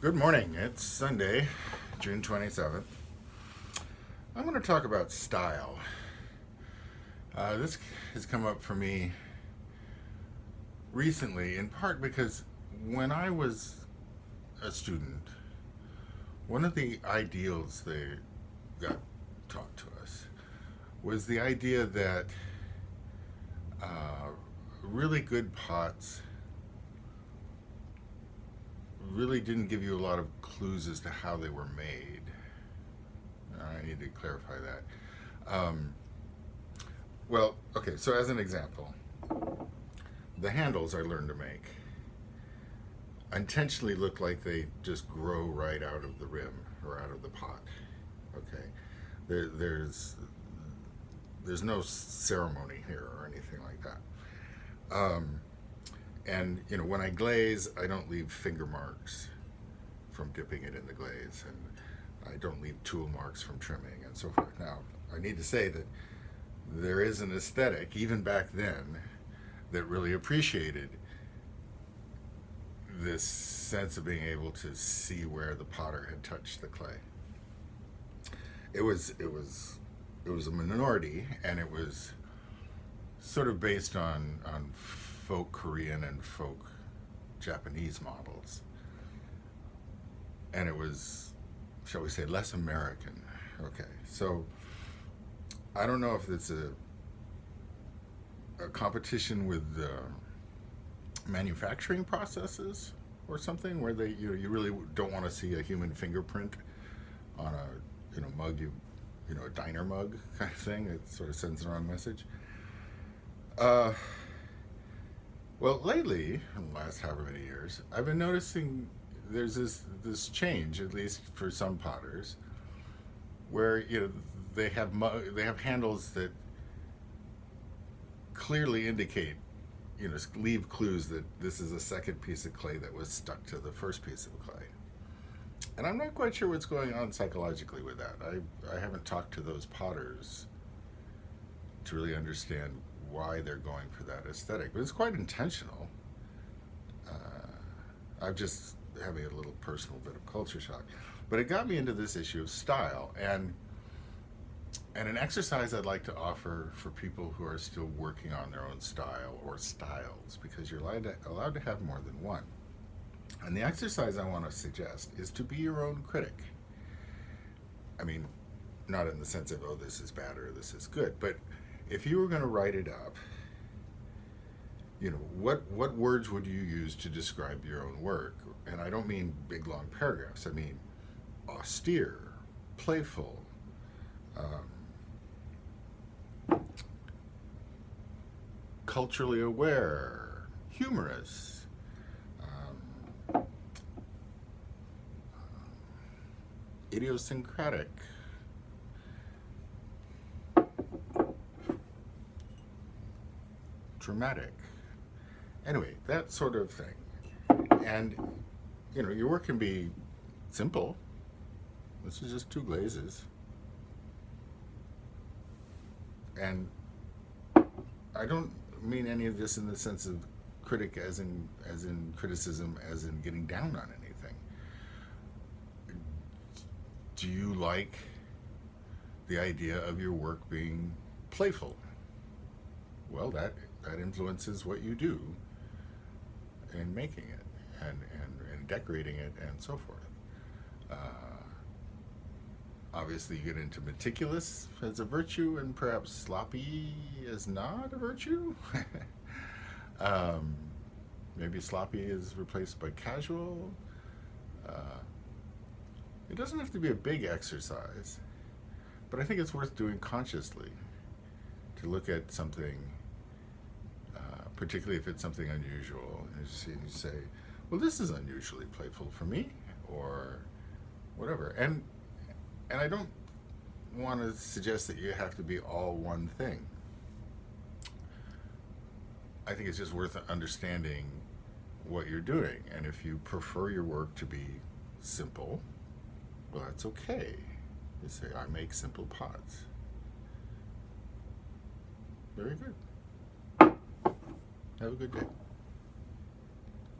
Good morning. It's Sunday, June 27th. I'm going to talk about style. This has come up for me recently, in part because when I was a student, one of the ideals they got taught to us was the idea that really good pots really didn't give you a lot of clues as to how they were made. I need to clarify that. Well, okay, so as an example, the handles I learned to make intentionally look like they just grow right out of the rim or out of the pot. Okay, there's no ceremony here or anything like that. And when I glaze, I don't leave finger marks from dipping it in the glaze, and I don't leave tool marks from trimming, and so forth. Now, I need to say that there is an aesthetic, even back then, that really appreciated this sense of being able to see where the potter had touched the clay. It was a minority, and it was sort of based on folk Korean and folk Japanese models. And it was, shall we say, less American. Okay, so I don't know if it's a competition with manufacturing processes or something where they you really don't want to see a human fingerprint on a mug, a diner mug kind of thing. It sort of sends the wrong message. Well, lately, in the last however many years, I've been noticing there's this change, at least for some potters, where they have handles that clearly indicate, leave clues that this is a second piece of clay that was stuck to the first piece of clay. And I'm not quite sure what's going on psychologically with that. I haven't talked to those potters to really understand why they're going for that aesthetic, but it's quite intentional. I'm just having a little personal bit of culture shock, but it got me into this issue of style and an exercise I'd like to offer for people who are still working on their own style or styles, because you're allowed to have more than one. And the exercise I want to suggest is to be your own critic. I mean, not in the sense of, oh, this is bad or this is good, but if you were going to write it up, what words would you use to describe your own work? And I don't mean big, long paragraphs. I mean austere, playful, culturally aware, humorous, idiosyncratic, dramatic. Anyway, that sort of thing. And, your work can be simple. This is just two glazes. And I don't mean any of this in the sense of critic as in criticism, as in getting down on anything. Do you like the idea of your work being playful? Well, that influences what you do in making it and decorating it and so forth. Obviously, you get into meticulous as a virtue and perhaps sloppy is not a virtue. Maybe sloppy is replaced by casual. It doesn't have to be a big exercise, but I think it's worth doing consciously to look at something, particularly if it's something unusual, and you say, well, this is unusually playful for me, or whatever. And I don't want to suggest that you have to be all one thing. I think it's just worth understanding what you're doing. And if you prefer your work to be simple, well, that's okay. You say, I make simple pots. Very good. Have a good day.